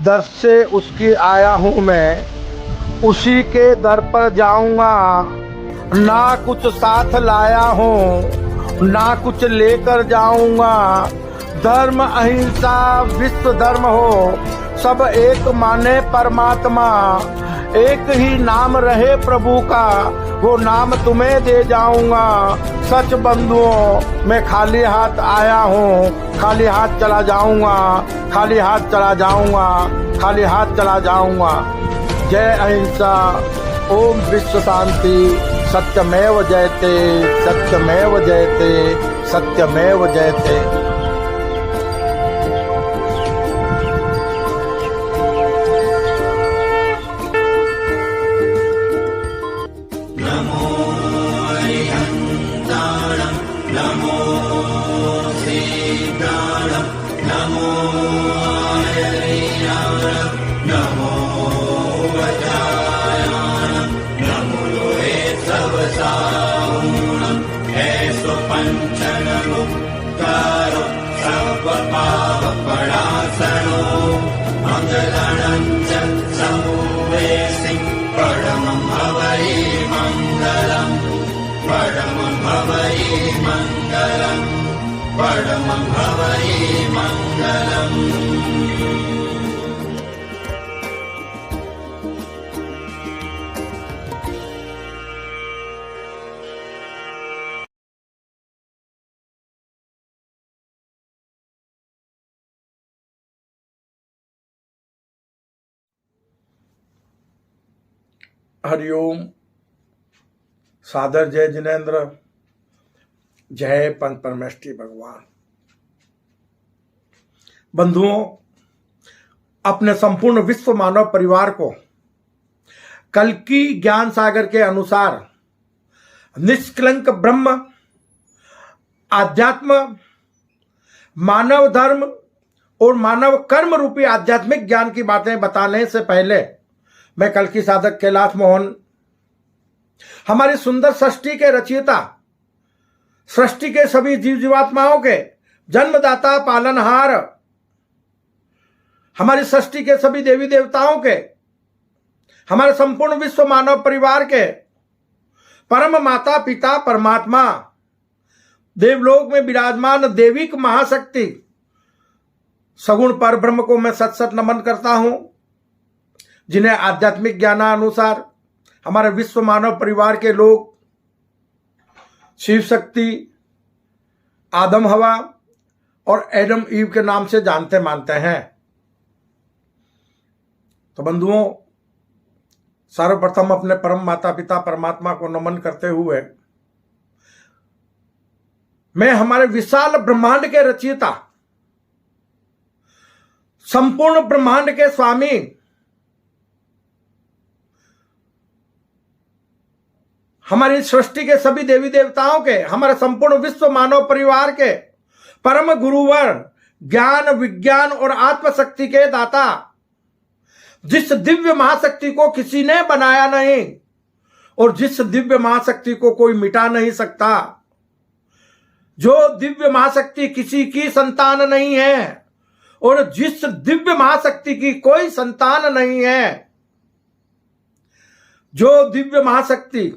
दर से उसकी आया हूँ मैं, उसी के दर पर जाऊंगा। ना कुछ साथ लाया हूँ, ना कुछ लेकर जाऊंगा। धर्म अहिंसा विश्व धर्म हो, सब एक माने परमात्मा। एक ही नाम रहे प्रभु का, वो नाम तुम्हें दे जाऊंगा। सच बंधुओं, मैं खाली हाथ आया हूँ, खाली हाथ चला जाऊंगा, खाली हाथ चला जाऊंगा, खाली हाथ चला जाऊंगा। जय अहिंसा, ओम विश्व शांति। सत्यमेव जयते, सत्यमेव जयते, सत्यमेव जयते। परमं भवये मंगलम्। हरिओम। सादर जय जिनेन्द्र, जय पंच परमेष्ठी भगवान। बंधुओं, अपने संपूर्ण विश्व मानव परिवार को कल्कि ज्ञान सागर के अनुसार निष्कलंक ब्रह्म, आध्यात्म, मानव धर्म और मानव कर्म रूपी आध्यात्मिक ज्ञान की बातें बताने से पहले मैं कल्कि साधक कैलाश मोहन, हमारी सुंदर सृष्टि के रचयिता, सृष्टि के सभी जीव जीवात्माओं के जन्मदाता, पालनहार, हमारी सृष्टि के सभी देवी देवताओं के, हमारे संपूर्ण विश्व मानव परिवार के परम माता पिता परमात्मा, देवलोक में विराजमान देविक महाशक्ति सगुण पर ब्रह्म को मैं सत सत नमन करता हूं, जिन्हें आध्यात्मिक ज्ञानानुसार हमारे विश्व मानव परिवार के लोग शिव शक्ति, आदम हवा और एडम ईव के नाम से जानते मानते हैं। तो बंधुओं, सर्वप्रथम अपने परम माता पिता परमात्मा को नमन करते हुए मैं हमारे विशाल ब्रह्मांड के रचयिता, संपूर्ण ब्रह्मांड के स्वामी, हमारी सृष्टि के सभी देवी देवताओं के, हमारे संपूर्ण विश्व मानव परिवार के परम गुरुवर, ज्ञान विज्ञान और आत्मशक्ति के दाता, जिस दिव्य महाशक्ति को किसी ने बनाया नहीं और जिस दिव्य महाशक्ति को कोई मिटा नहीं सकता, जो दिव्य महाशक्ति किसी की संतान नहीं है और जिस दिव्य महाशक्ति की कोई संतान नहीं है, जो दिव्य महाशक्ति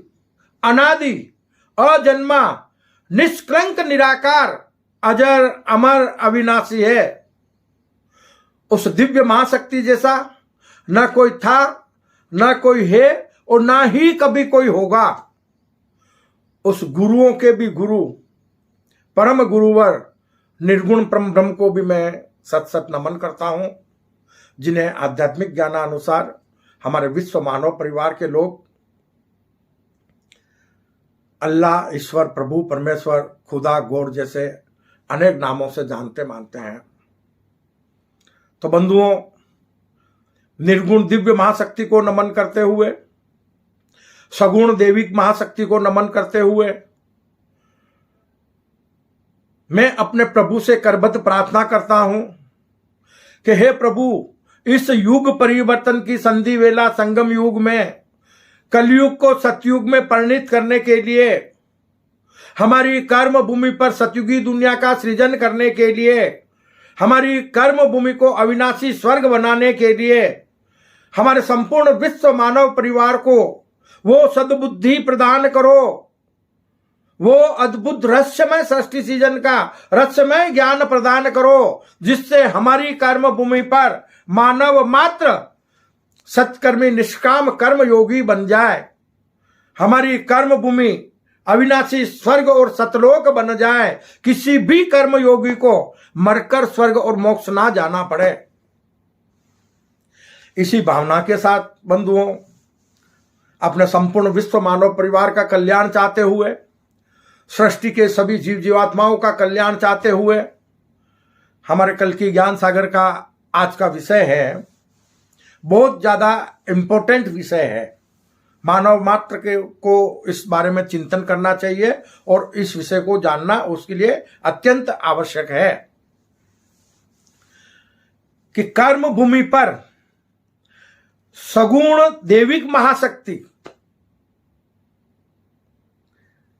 अनादि, अजन्मा, निष्कलंक, निराकार, अजर, अमर, अविनाशी है, उस दिव्य महाशक्ति जैसा न कोई था, न कोई है और ना ही कभी कोई होगा। उस गुरुओं के भी गुरु, परम गुरुवर, निर्गुण परम ब्रह्म को भी मैं सत सत नमन करता हूं, जिन्हें आध्यात्मिक ज्ञानानुसार हमारे विश्व मानव परिवार के लोग अल्लाह, ईश्वर, प्रभु, परमेश्वर, खुदा, गौर जैसे अनेक नामों से जानते मानते हैं। तो बंधुओं, निर्गुण दिव्य महाशक्ति को नमन करते हुए, सगुण देविक महाशक्ति को नमन करते हुए मैं अपने प्रभु से करबद्ध प्रार्थना करता हूं कि हे प्रभु, इस युग परिवर्तन की संधि वेला संगम युग में कलयुग को सतयुग में परिणित करने के लिए, हमारी कर्म भूमि पर सतयुगी दुनिया का सृजन करने के लिए हमारी कर्म भूमि को अविनाशी स्वर्ग बनाने के लिए हमारे संपूर्ण विश्व मानव परिवार को वो सद्बुद्धि प्रदान करो, वो अद्भुत रहस्यमय सृष्टि सीजन का रहस्यमय ज्ञान प्रदान करो, जिससे हमारी कर्म भूमि पर मानव मात्र सत्कर्मी निष्काम कर्म योगी बन जाए, हमारी कर्म भूमि अविनाशी स्वर्ग और सतलोक बन जाए, किसी भी कर्म योगी को मरकर स्वर्ग और मोक्ष ना जाना पड़े। इसी भावना के साथ बंधुओं, अपने संपूर्ण विश्व मानव परिवार का कल्याण चाहते हुए, सृष्टि के सभी जीव जीवात्माओं का कल्याण चाहते हुए, हमारे कल की ज्ञान सागर का आज का विषय है, बहुत ज्यादा इंपॉर्टेंट विषय है। मानव मात्र के को इस बारे में चिंतन करना चाहिए और इस विषय को जानना उसके लिए अत्यंत आवश्यक है कि कर्म भूमि पर सगुण दैविक महाशक्ति,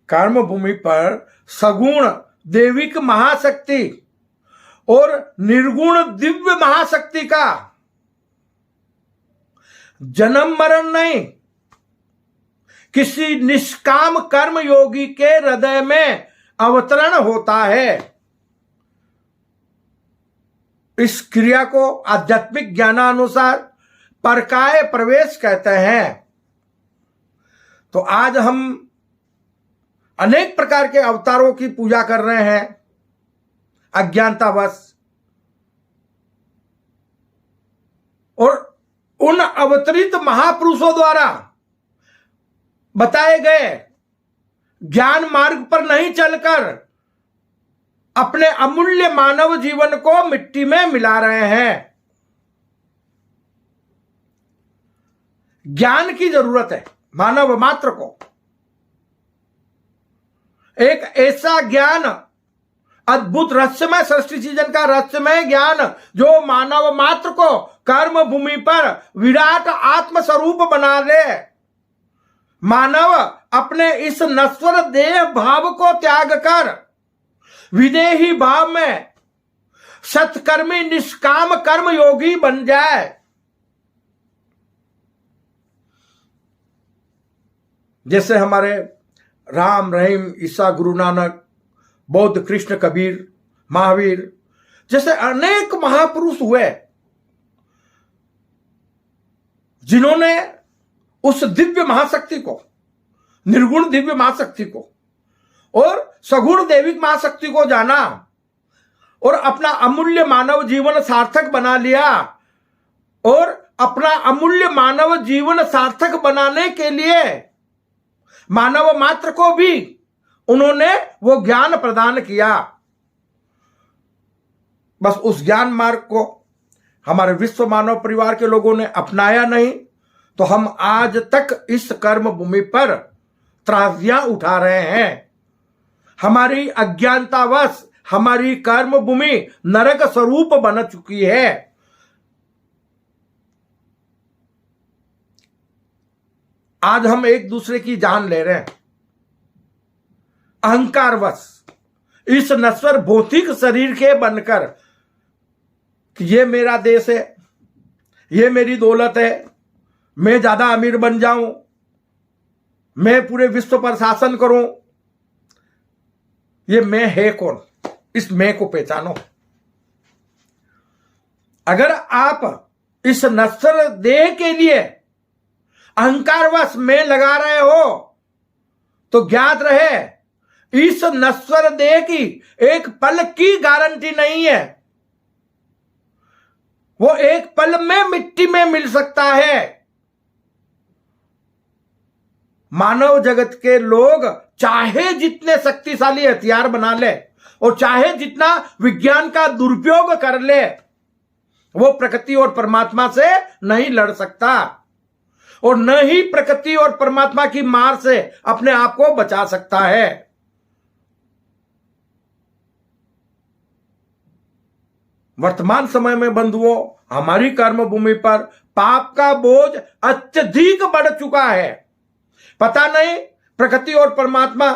कर्म भूमि पर सगुण दैविक महाशक्ति और निर्गुण दिव्य महाशक्ति का जन्म मरण नहीं, किसी निष्काम कर्म योगी के हृदय में अवतरण होता है। इस क्रिया को आध्यात्मिक ज्ञानानुसार परकाय प्रवेश कहते हैं। तो आज हम अनेक प्रकार के अवतारों की पूजा कर रहे हैं अज्ञानतावश, और उन अवतरित महापुरुषों द्वारा बताए गए ज्ञान मार्ग पर नहीं चलकर अपने अमूल्य मानव जीवन को मिट्टी में मिला रहे हैं। ज्ञान की जरूरत है मानव मात्र को, एक ऐसा ज्ञान, अद्भुत रहस्यमय सृष्टि सीजन का रहस्यमय ज्ञान जो मानव मात्र को कर्म भूमि पर विराट आत्म स्वरूप बना ले। मानव अपने इस नश्वर देह भाव को त्याग कर विदेही भाव में सत्कर्मी निष्काम कर्म योगी बन जाए। जैसे हमारे राम, रहीम, ईसा, गुरु नानक, बौद्ध, कृष्ण, कबीर, महावीर जैसे अनेक महापुरुष हुए जिन्होंने उस दिव्य महाशक्ति को, निर्गुण दिव्य महाशक्ति को और सगुण दैविक महाशक्ति को जाना और अपना अमूल्य मानव जीवन सार्थक बना लिया। और अपना अमूल्य मानव जीवन सार्थक बनाने के लिए मानव मात्र को भी उन्होंने वो ज्ञान प्रदान किया। बस उस ज्ञान मार्ग को हमारे विश्व मानव परिवार के लोगों ने अपनाया नहीं, तो हम आज तक इस कर्म भूमि पर त्रासदियां उठा रहे हैं। हमारी अज्ञानतावश हमारी कर्म भूमि नरक स्वरूप बन चुकी है। आज हम एक दूसरे की जान ले रहे हैं अहंकारवश, इस नश्वर भौतिक शरीर के बनकर कि ये मेरा देश है, ये मेरी दौलत है, मैं ज्यादा अमीर बन जाऊं, मैं पूरे विश्व पर शासन करूं। ये मैं है कौन, इस मैं को पहचानो। अगर आप इस नश्वर देह के लिए अहंकारवश में लगा रहे हो तो ज्ञात रहे इस नश्वर देह की एक पल की गारंटी नहीं है। वो एक पल में मिट्टी में मिल सकता है। मानव जगत के लोग चाहे जितने शक्तिशाली हथियार बना ले और चाहे जितना विज्ञान का दुरुपयोग कर ले, वो प्रकृति और परमात्मा से नहीं लड़ सकता और न ही प्रकृति और परमात्मा की मार से अपने आप को बचा सकता है। वर्तमान समय में बंधुओं, हमारी कर्म भूमि पर पाप का बोझ अत्यधिक बढ़ चुका है। पता नहीं प्रकृति और परमात्मा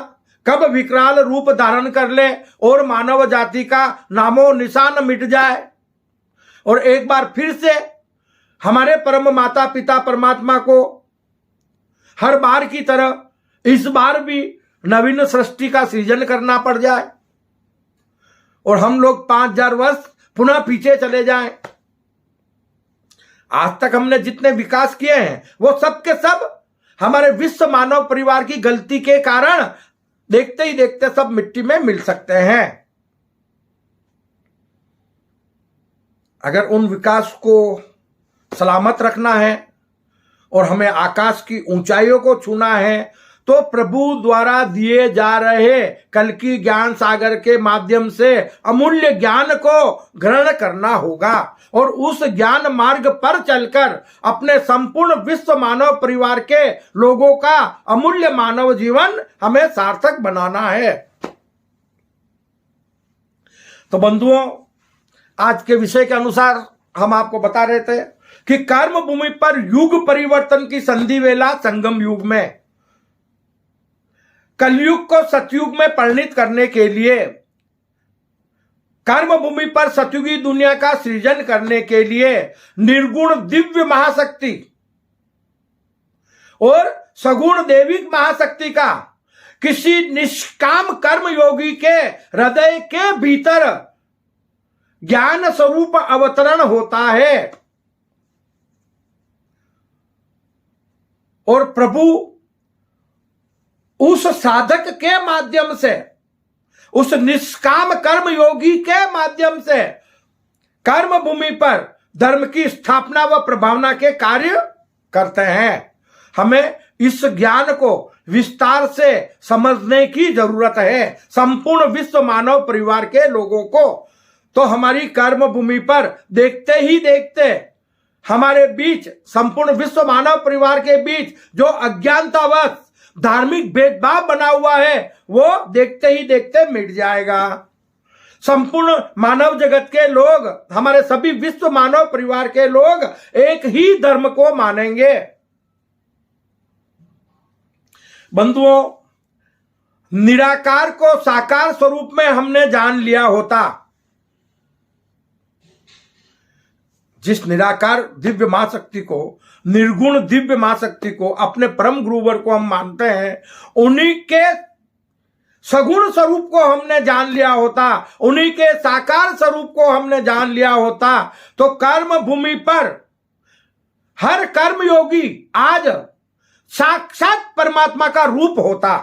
कब विकराल रूप धारण कर ले और मानव जाति का नामो निशान मिट जाए और एक बार फिर से हमारे परम माता पिता परमात्मा को हर बार की तरह इस बार भी नवीन सृष्टि का सृजन करना पड़ जाए और हम लोग 5000 वर्ष पुनः पीछे चले जाएं। आज तक हमने जितने विकास किए हैं वो सब के सब हमारे विश्व मानव परिवार की गलती के कारण देखते ही देखते सब मिट्टी में मिल सकते हैं। अगर उन विकास को सलामत रखना है और हमें आकाश की ऊंचाइयों को छूना है तो प्रभु द्वारा दिए जा रहे कल की ज्ञान सागर के माध्यम से अमूल्य ज्ञान को ग्रहण करना होगा और उस ज्ञान मार्ग पर चलकर अपने संपूर्ण विश्व मानव परिवार के लोगों का अमूल्य मानव जीवन हमें सार्थक बनाना है। तो बंधुओं, आज के विषय के अनुसार हम आपको बता रहे थे कि कर्म भूमि पर युग परिवर्तन की संधि वेला संगम युग में कलयुग को सतयुग में परिणित करने के लिए, कर्म भूमि पर सतयुगी दुनिया का सृजन करने के लिए निर्गुण दिव्य महाशक्ति और सगुण दैविक महाशक्ति का किसी निष्काम कर्म योगी के हृदय के भीतर ज्ञान स्वरूप अवतरण होता है और प्रभु उस साधक के माध्यम से, उस निष्काम कर्म योगी के माध्यम से कर्म भूमि पर धर्म की स्थापना व प्रभावना के कार्य करते हैं। हमें इस ज्ञान को विस्तार से समझने की जरूरत है संपूर्ण विश्व मानव परिवार के लोगों को। तो हमारी कर्म भूमि पर देखते ही देखते हमारे बीच, संपूर्ण विश्व मानव परिवार के बीच जो अज्ञानतावश धार्मिक भेदभाव बना हुआ है वो देखते ही देखते मिट जाएगा। संपूर्ण मानव जगत के लोग, हमारे सभी विश्व मानव परिवार के लोग एक ही धर्म को मानेंगे। बंधुओं, निराकार को साकार स्वरूप में हमने जान लिया होता, जिस निराकार दिव्य महाशक्ति को, निर्गुण दिव्य महाशक्ति को, अपने परम गुरुवर को हम मानते हैं, उन्हीं के सगुण स्वरूप को हमने जान लिया होता, उन्हीं के साकार स्वरूप को हमने जान लिया होता, तो कर्म भूमि पर हर कर्म योगी आज साक्षात परमात्मा का रूप होता।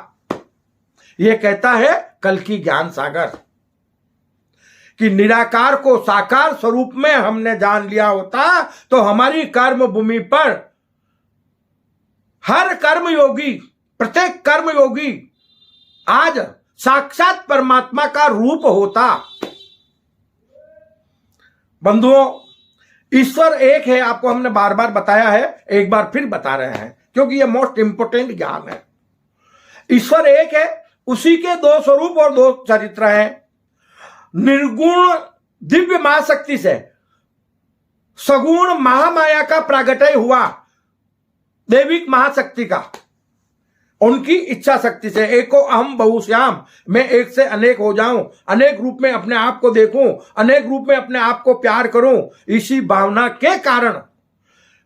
यह कहता है कल की ज्ञान सागर कि निराकार को साकार स्वरूप में हमने जान लिया होता तो हमारी कर्म भूमि पर हर कर्म योगी, प्रत्येक कर्म योगी आज साक्षात परमात्मा का रूप होता। बंधुओं, ईश्वर एक है, आपको हमने बार बार बताया है, एक बार फिर बता रहे हैं क्योंकि यह मोस्ट इंपोर्टेंट ज्ञान है। ईश्वर एक है, उसी के दो स्वरूप और दो चरित्र हैं। निर्गुण दिव्य महाशक्ति से सगुण महामाया का प्रागट्य हुआ, दैविक महाशक्ति का, उनकी इच्छा शक्ति से एको अहम बहुश्याम, मैं एक से अनेक हो जाऊं, अनेक रूप में अपने आप को देखूं, अनेक रूप में अपने आप को प्यार करूं। इसी भावना के कारण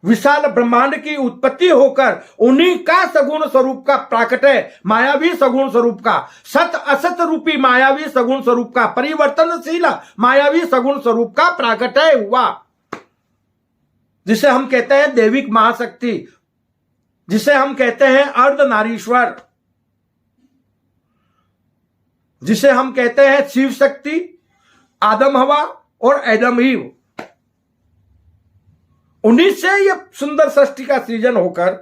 विशाल ब्रह्मांड की उत्पत्ति होकर उन्हीं का सगुण स्वरूप का प्राकट्य, मायावी सगुण स्वरूप का, सत असत रूपी मायावी सगुण स्वरूप का, परिवर्तनशील मायावी सगुण स्वरूप का प्राकट्य हुआ, जिसे हम कहते हैं दैविक महाशक्ति, जिसे हम कहते हैं अर्धनारीश्वर, जिसे हम कहते हैं शिव शक्ति, आदम हवा और एडम ईव। उन्हीं से यह सुंदर सृष्टि का सृजन होकर,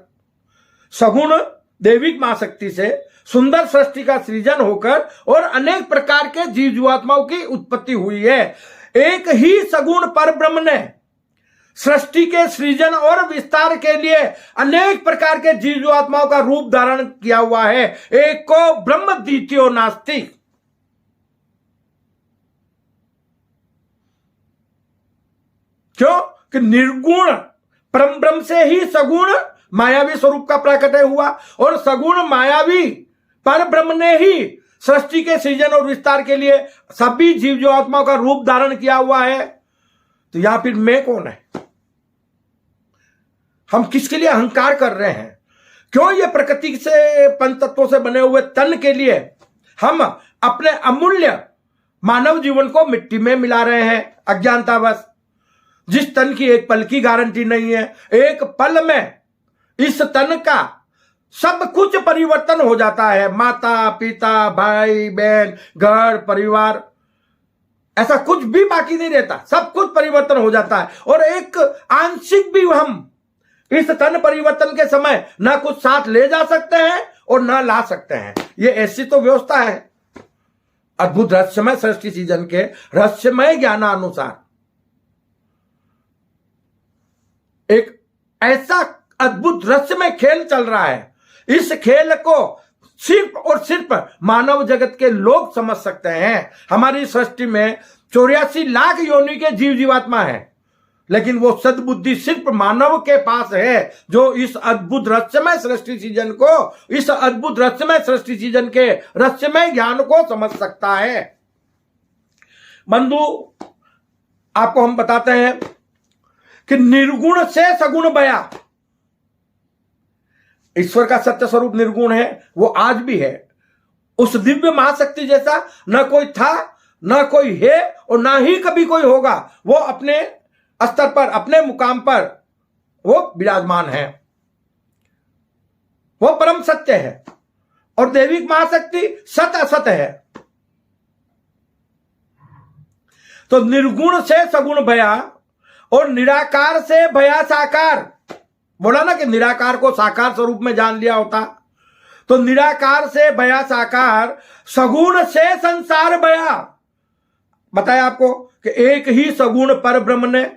सगुण दैविक महाशक्ति से सुंदर सृष्टि का सृजन होकर और अनेक प्रकार के जीव जीवात्माओं की उत्पत्ति हुई है। एक ही सगुण परब्रह्म ने सृष्टि के सृजन और विस्तार के लिए अनेक प्रकार के जीव जीवात्माओं का रूप धारण किया हुआ है। एक को ब्रह्म द्वितीयो नास्ति। क्यों कि निर्गुण परम ब्रह्म से ही सगुण मायावी स्वरूप का प्राकट्य हुआ और सगुण मायावी पर ब्रह्म ने ही सृष्टि के सृजन और विस्तार के लिए सभी जीव जीवात्माओं का रूप धारण किया हुआ है, तो यहां फिर मैं कौन है? हम किसके लिए अहंकार कर रहे हैं? क्यों ये प्रकृति से पंच तत्वों से बने हुए तन के लिए हम अपने अमूल्य मानव जीवन को मिट्टी में मिला रहे हैं अज्ञानतावश? जिस तन की एक पल की गारंटी नहीं है, एक पल में इस तन का सब कुछ परिवर्तन हो जाता है। माता पिता, भाई बहन, घर परिवार, ऐसा कुछ भी बाकी नहीं रहता, सब कुछ परिवर्तन हो जाता है। और एक आंशिक भी हम इस तन परिवर्तन के समय ना कुछ साथ ले जा सकते हैं और ना ला सकते हैं। ये ऐसी तो व्यवस्था है अद्भुत रहस्यमय सृष्टि सृजन के रहस्यमय ज्ञानानुसार। एक ऐसा अद्भुत रहस्यमय खेल चल रहा है। इस खेल को सिर्फ और सिर्फ मानव जगत के लोग समझ सकते हैं। हमारी सृष्टि में 84 लाख योनि के जीव जीवात्मा है, लेकिन वो सद्बुद्धि सिर्फ मानव के पास है जो इस अद्भुत रहस्यमय सृष्टि सृजन को, इस अद्भुत रहस्यमय सृष्टि सृजन के रहस्यमय ज्ञान को समझ सकता है। बंधु, आपको हम बताते हैं कि निर्गुण से सगुण बया, ईश्वर का सत्य स्वरूप निर्गुण है, वो आज भी है। उस दिव्य महाशक्ति जैसा न कोई था, न कोई है और ना ही कभी कोई होगा। वो अपने स्तर पर, अपने मुकाम पर वो विराजमान है, वो परम सत्य है। और दैविक महाशक्ति सत असत है। तो निर्गुण से सगुण भया और निराकार से भया साकार। बोला ना कि निराकार को साकार स्वरूप में जान लिया होता, तो निराकार से भया साकार, सगुण से संसार भया। बताया आपको कि एक ही सगुण पर ब्रह्म ने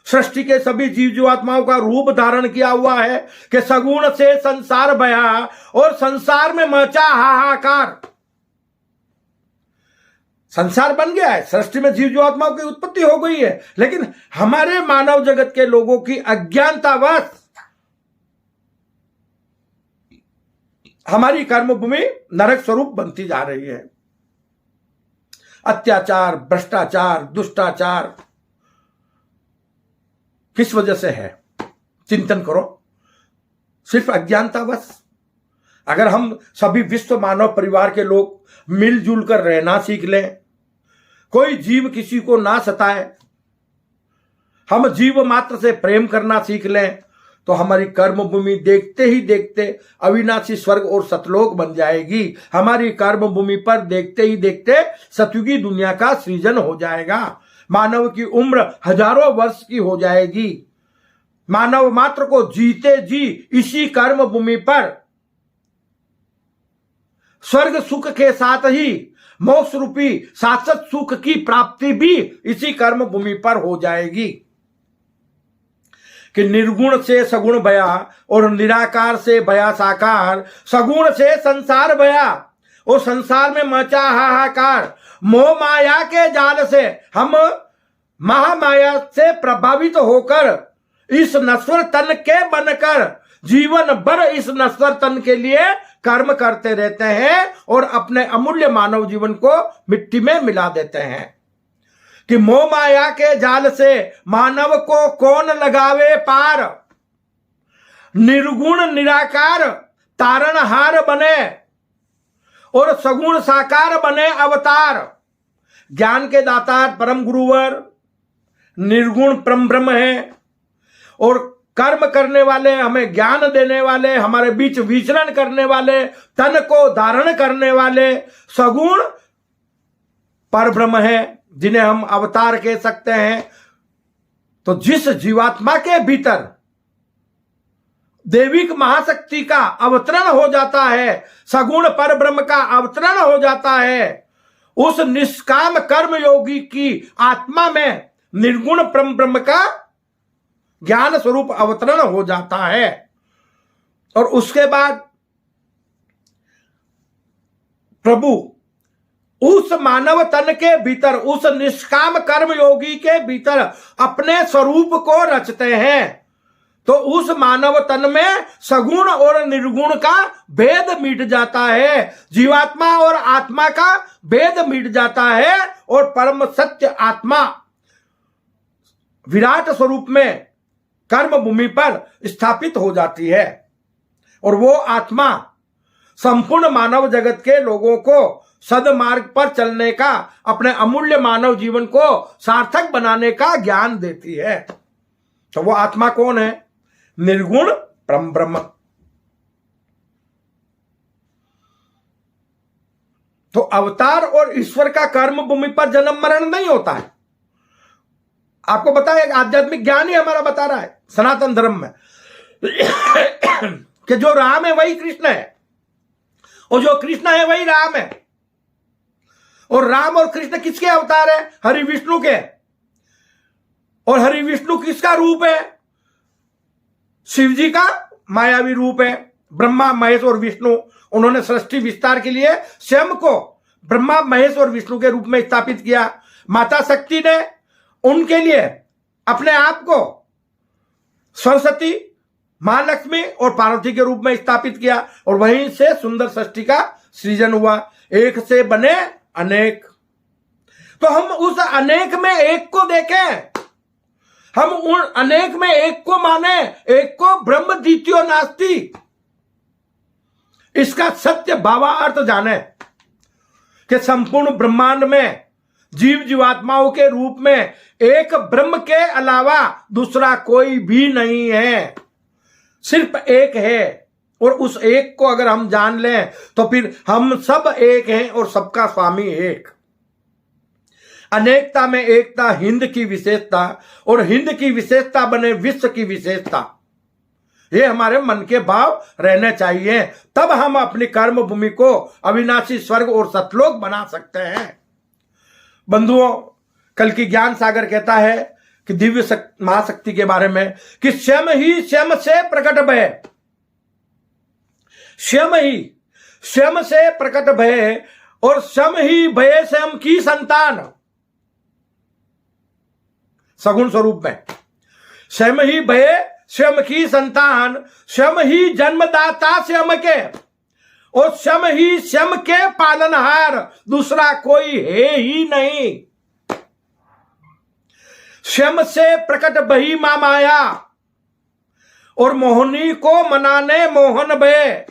सृष्टि के सभी जीव जीवात्माओं का रूप धारण किया हुआ है कि सगुण से संसार भया और संसार में मचा हाहाकार। संसार बन गया है, सृष्टि में जीव जीवात्माओं की उत्पत्ति हो गई है, लेकिन हमारे मानव जगत के लोगों की अज्ञानतावश हमारी कर्मभूमि नरक स्वरूप बनती जा रही है। अत्याचार, भ्रष्टाचार, दुष्टाचार किस वजह से है? चिंतन करो। सिर्फ अज्ञानतावश। अगर हम सभी विश्व मानव परिवार के लोग मिलजुल कर रहना सीख लें, कोई जीव किसी को ना सताए, हम जीव मात्र से प्रेम करना सीख लें, तो हमारी कर्म भूमि देखते ही देखते अविनाशी स्वर्ग और सतलोक बन जाएगी। हमारी कर्म भूमि पर देखते ही देखते सतयुगी दुनिया का सृजन हो जाएगा। मानव की उम्र हजारों वर्ष की हो जाएगी। मानव मात्र को जीते जी इसी कर्म भूमि पर स्वर्ग सुख के साथ ही मोक्ष रूपी शाश्वत सुख की प्राप्ति भी इसी कर्म भूमि पर हो जाएगी। कि निर्गुण से सगुण भया और निराकार से भया साकार, सगुण से संसार भया और संसार में मचा हाहाकार। मोह माया के जाल से हम महामाया से प्रभावित होकर इस नश्वर तन के बनकर जीवन भर इस नश्वर तन के लिए कर्म करते रहते हैं और अपने अमूल्य मानव जीवन को मिट्टी में मिला देते हैं। कि मोह माया के जाल से मानव को कौन लगावे पार, निर्गुण निराकार तारणहार बने और सगुण साकार बने अवतार। ज्ञान के दातार परम गुरुवर निर्गुण परम ब्रह्म है और कर्म करने वाले, हमें ज्ञान देने वाले, हमारे बीच विचरण करने वाले, तन को धारण करने वाले सगुण परब्रह्म है, जिन्हें हम अवतार कह सकते हैं। तो जिस जीवात्मा के भीतर दैविक महाशक्ति का अवतरण हो जाता है, सगुण परब्रह्म का अवतरण हो जाता है, उस निष्काम कर्म योगी की आत्मा में निर्गुण परम ब्रह्म का ज्ञान स्वरूप अवतरण हो जाता है। और उसके बाद प्रभु उस मानव तन के भीतर, उस निष्काम कर्म योगी के भीतर अपने स्वरूप को रचते हैं। तो उस मानव तन में सगुण और निर्गुण का भेद मिट जाता है, जीवात्मा और आत्मा का भेद मिट जाता है और परम सत्य आत्मा विराट स्वरूप में कर्म भूमि पर स्थापित हो जाती है। और वो आत्मा संपूर्ण मानव जगत के लोगों को सदमार्ग पर चलने का, अपने अमूल्य मानव जीवन को सार्थक बनाने का ज्ञान देती है। तो वो आत्मा कौन है? निर्गुण परम ब्रह्म। तो अवतार और ईश्वर का कर्म भूमि पर जन्म मरण नहीं होता है। आपको पता है, आध्यात्मिक ज्ञान ही हमारा बता रहा है सनातन धर्म में कि जो राम है वही कृष्ण है, और जो कृष्ण है वही राम है। और राम और कृष्ण किसके अवतार है? हरि विष्णु के। और हरि विष्णु किसका रूप है? शिव जी का मायावी रूप है। ब्रह्मा महेश और विष्णु, उन्होंने सृष्टि विस्तार के लिए स्वयं को ब्रह्मा महेश और विष्णु के रूप में स्थापित किया। माता शक्ति ने उनके लिए अपने आप को सरस्वती, मां लक्ष्मी और पार्वती के रूप में स्थापित किया, और वहीं से सुंदर सृष्टि का सृजन हुआ। एक से बने अनेक। तो हम उस अनेक में एक को देखें, हम उन अनेक में एक को माने, एक को ब्रह्म द्वितीयो नास्ति, इसका सत्य भावार्थ जाने कि संपूर्ण ब्रह्मांड में जीव जीवात्माओं के रूप में एक ब्रह्म के अलावा दूसरा कोई भी नहीं है, सिर्फ एक है। और उस एक को अगर हम जान लें तो फिर हम सब एक हैं और सबका स्वामी एक। अनेकता में एकता हिंद की विशेषता, और हिंद की विशेषता बने विश्व की विशेषता। ये हमारे मन के भाव रहने चाहिए, तब हम अपनी कर्म भूमि को अविनाशी स्वर्ग और सतलोक बना सकते हैं। बंधुओं, कल की ज्ञान सागर कहता है कि दिव्य महाशक्ति के बारे में कि स्वयं ही स्वयं से प्रकट भय, स्वयं ही स्वयं से प्रकट भय, और स्वयं ही भय स्वयं की संतान। सगुण स्वरूप में स्वयं ही भय स्वयं की संतान, स्वयं ही जन्मदाता स्वयं के, और स्वयं ही स्वयं के पालनहार, दूसरा कोई है ही नहीं। स्वयं से प्रकट बही मां माया, और मोहनी को मनाने मोहन भय।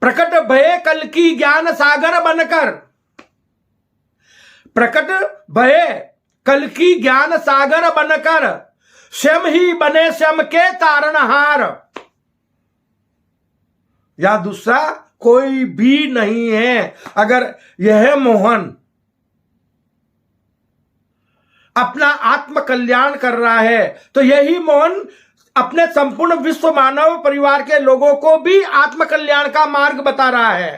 प्रकट भय कल की ज्ञान सागर बनकर, प्रकट भय कल की ज्ञान सागर बनकर, स्वयं ही बने स्वयं के तारणहार। या दूसरा कोई भी नहीं है। अगर यह मोहन अपना आत्म कल्याण कर रहा है तो यही मोहन अपने संपूर्ण विश्व मानव परिवार के लोगों को भी आत्म कल्याण का मार्ग बता रहा है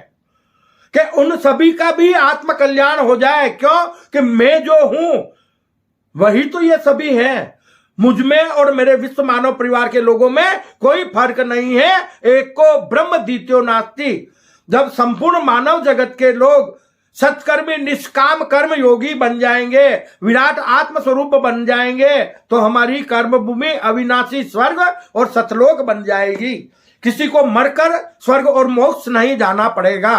कि उन सभी का भी आत्म कल्याण हो जाए। क्यों? कि मैं जो हूं वही तो ये सभी हैं। मुझ में और मेरे विश्व मानव परिवार के लोगों में कोई फर्क नहीं है। एक को ब्रह्म द्वितीयो नास्ति। जब संपूर्ण मानव जगत के लोग सत्कर्मी निष्काम कर्म योगी बन जाएंगे, विराट आत्म स्वरूप बन जाएंगे, तो हमारी कर्म भूमि अविनाशी स्वर्ग और सतलोक बन जाएगी। किसी को मरकर स्वर्ग और मोक्ष नहीं जाना पड़ेगा।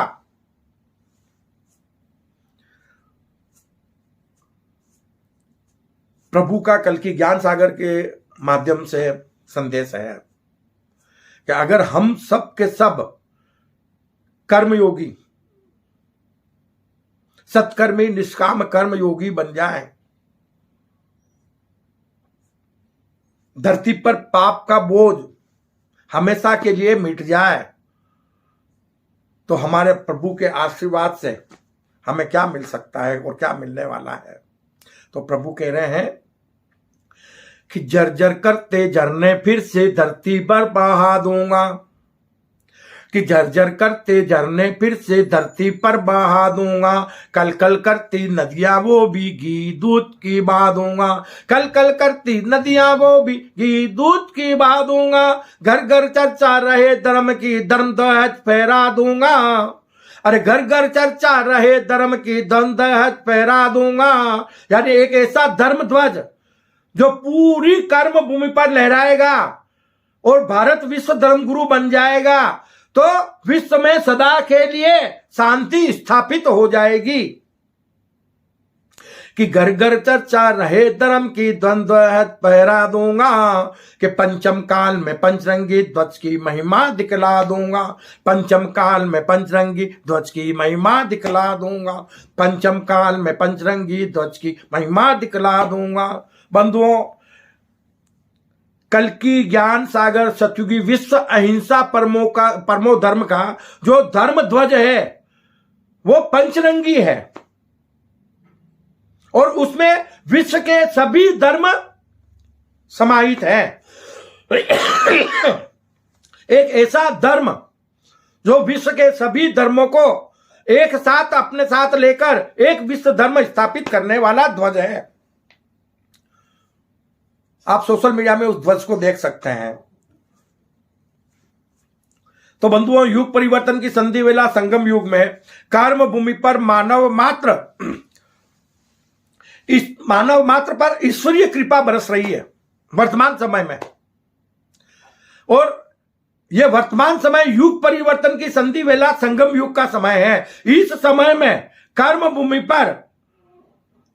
प्रभु का कल की ज्ञान सागर के माध्यम से संदेश है कि अगर हम सब के सब कर्मयोगी, सत्कर्मी निष्काम कर्म योगी बन जाएं, धरती पर पाप का बोझ हमेशा के लिए मिट जाए, तो हमारे प्रभु के आशीर्वाद से हमें क्या मिल सकता है और क्या मिलने वाला है। तो प्रभु कह रहे हैं कि जर्जर करते झरने फिर से धरती पर बहा दूंगा, कि जर्जर करते झरने फिर से धरती पर बहा दूंगा, कल कल करती नदियां वो भी घी दूध की बहा दूंगा, कल कल करती नदियां वो भी घी दूध की बहा दूंगा, घर घर चर्चा रहे धर्म की धर्म ध्वज फहरा दूंगा। अरे घर घर चर्चा रहे धर्म की धर्म ध्वज फहरा दूंगा। यानी एक ऐसा धर्म ध्वज जो पूरी कर्म भूमि पर लहराएगा और भारत विश्व धर्मगुरु बन जाएगा, तो विश्व में सदा के लिए शांति स्थापित हो जाएगी। कि घर घर चर्चा रहे धर्म की, द्वंद्व पहरा दूंगा, कि पंचम काल में पंचरंगी ध्वज की महिमा दिखला दूंगा, पंचम काल में पंचरंगी ध्वज की महिमा दिखला दूंगा, पंचम काल में पंचरंगी ध्वज की महिमा दिखला दूंगा। बंधुओं, कल्कि ज्ञान सागर सतयुगी विश्व अहिंसा परमो धर्म का जो धर्म ध्वज है वो पंचरंगी है, और उसमें विश्व के सभी धर्म समाहित हैं। एक ऐसा धर्म जो विश्व के सभी धर्मों को एक साथ अपने साथ लेकर एक विश्व धर्म स्थापित करने वाला ध्वज है। आप सोशल मीडिया में उस ध्वज को देख सकते हैं। तो बंधुओं, युग परिवर्तन की संधि वेला संगम युग में कर्म भूमि पर मानव मात्र पर ईश्वरीय कृपा बरस रही है वर्तमान समय में। और यह वर्तमान समय युग परिवर्तन की संधि वेला संगम युग का समय है। इस समय में कर्म भूमि पर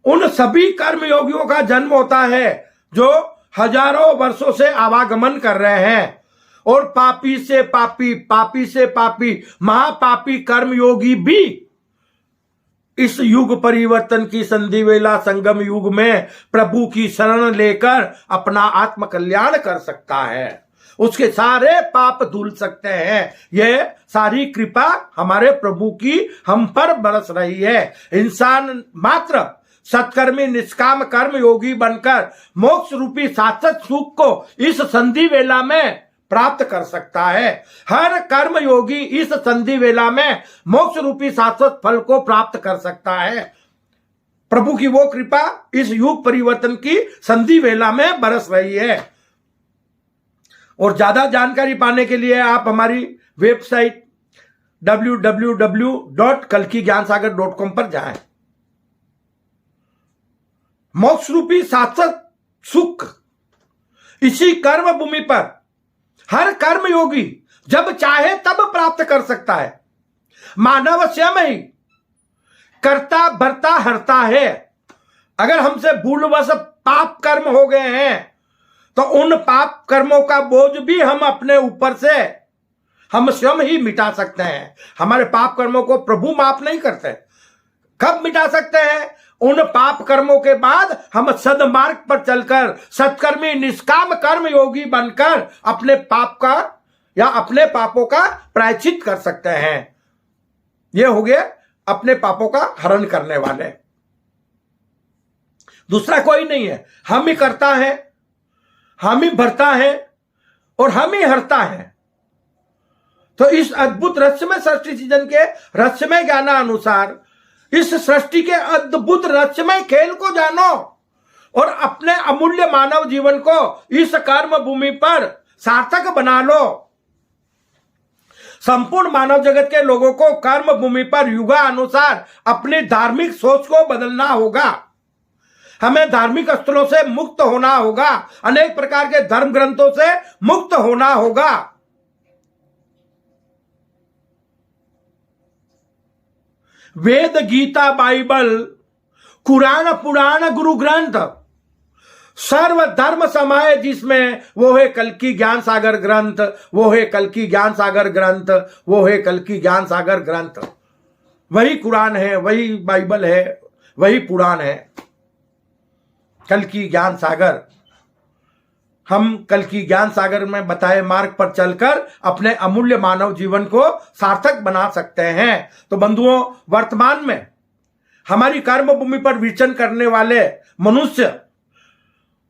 उन सभी कर्मयोगियों का जन्म होता है जो हजारों वर्षों से आवागमन कर रहे हैं, और पापी से पापी महापापी कर्मयोगी भी इस युग परिवर्तन की संधि वेला संगम युग में प्रभु की शरण लेकर अपना आत्म कल्याण कर सकता है, उसके सारे पाप धुल सकते हैं। यह सारी कृपा हमारे प्रभु की हम पर बरस रही है। इंसान मात्र सत्कर्मी निष्काम कर्म योगी बनकर मोक्ष रूपी शाश्वत सुख को इस संधि वेला में प्राप्त कर सकता है। हर कर्म योगी इस संधि वेला में मोक्ष रूपी शाश्वत फल को प्राप्त कर सकता है। प्रभु की वो कृपा इस युग परिवर्तन की संधि वेला में बरस रही है। और ज्यादा जानकारी पाने के लिए आप हमारी वेबसाइट www.kalkigyansagar.com पर जाएं। मोक्ष रूपी शाश्वत सुख इसी कर्म भूमि पर हर कर्म योगी जब चाहे तब प्राप्त कर सकता है। मानव स्वयं ही करता भरता हरता है। अगर हमसे भूलवश पाप कर्म हो गए हैं तो उन पाप कर्मों का बोझ भी हम अपने ऊपर से हम स्वयं ही मिटा सकते हैं। हमारे पाप कर्मों को प्रभु माफ नहीं करते। कब मिटा सकते हैं? उन पाप कर्मों के बाद हम सदमार्ग पर चलकर सत्कर्मी निष्काम कर्म योगी बनकर अपने पाप का या अपने पापों का प्रायश्चित कर सकते हैं। ये हो गए अपने पापों का हरण करने वाले। दूसरा कोई नहीं है। हम ही करता है, हम ही भरता है और हम ही हरता है। तो इस अद्भुत रहस्यमय सृष्टि सृजन के रहस्यमय ज्ञानानुसार इस सृष्टि के अद्भुत रहस्यमय खेल को जानो और अपने अमूल्य मानव जीवन को इस कर्म भूमि पर सार्थक बना लो। संपूर्ण मानव जगत के लोगों को कर्म भूमि पर युगानुसार अपनी धार्मिक सोच को बदलना होगा। हमें धार्मिक स्थलों से मुक्त होना होगा, अनेक प्रकार के धर्म ग्रंथों से मुक्त होना होगा। वेद, गीता, बाइबल, कुरान, पुराण, गुरु ग्रंथ सर्व धर्म समाये जिसमें, वो है कल्कि ज्ञान सागर ग्रंथ, वो है कल्कि ज्ञान सागर ग्रंथ, वो है कल्कि ज्ञान सागर ग्रंथ। वही कुरान है, वही बाइबल है, वही पुराण है। कल्कि ज्ञान सागर, हम कल्कि ज्ञान सागर में बताए मार्ग पर चलकर अपने अमूल्य मानव जीवन को सार्थक बना सकते हैं। तो बंधुओं, वर्तमान में हमारी कर्म भूमि पर विचरण करने वाले मनुष्य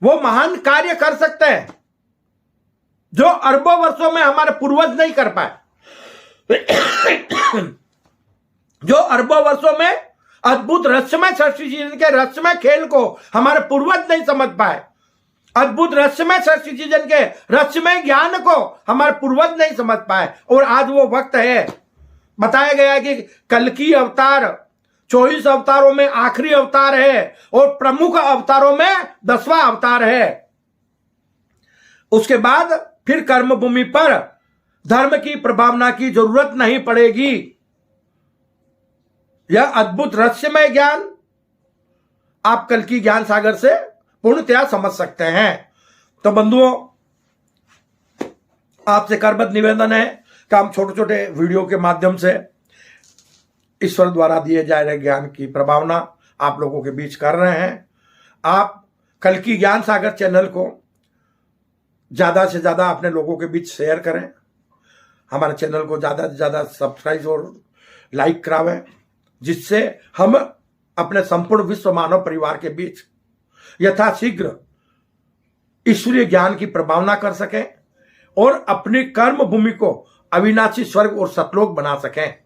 वो महान कार्य कर सकते हैं जो अरबों वर्षों में हमारे पूर्वज नहीं कर पाए। जो अरबों वर्षों में अद्भुत रहस्यमय सृष्टि के रहस्यमय खेल को हमारे पूर्वज नहीं समझ पाए, अद्भुत रहस्यमय सृष्टि सृजन के रहस्यमय ज्ञान को हमारे पूर्वज नहीं समझ पाए। और आज वो वक्त है, बताया गया कि कल्कि अवतार 24 अवतारों में आखिरी अवतार है और प्रमुख अवतारों में 10वां अवतार है। उसके बाद फिर कर्म भूमि पर धर्म की प्रभावना की जरूरत नहीं पड़ेगी। यह अद्भुत रहस्यमय ज्ञान आप कल्कि ज्ञान सागर से पूर्णतया समझ सकते हैं। तो बंधुओं, आपसे करबद्ध निवेदन है कि हम छोटे छोटे वीडियो के माध्यम से ईश्वर द्वारा दिए जा रहे ज्ञान की प्रभावना आप लोगों के बीच कर रहे हैं। आप कल्कि ज्ञान सागर चैनल को ज्यादा से ज्यादा अपने लोगों के बीच शेयर करें, हमारे चैनल को ज्यादा से ज्यादा सब्सक्राइब और लाइक करावें, जिससे हम अपने संपूर्ण विश्व मानव परिवार के बीच यथाशीघ्र ईश्वरीय ज्ञान की प्रभावना कर सकें और अपनी कर्म भूमि को अविनाशी स्वर्ग और सतलोक बना सकें।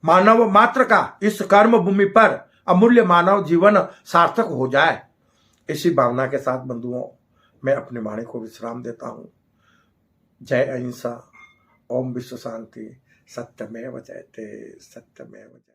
मानव मात्र का इस कर्म भूमि पर अमूल्य मानव जीवन सार्थक हो जाए, इसी भावना के साथ बंधुओं मैं अपनी वाणी को विश्राम देता हूं। जय अहिंसा, ओम विश्व शांति, सत्यमेव जयते, सत्यमेव जयते।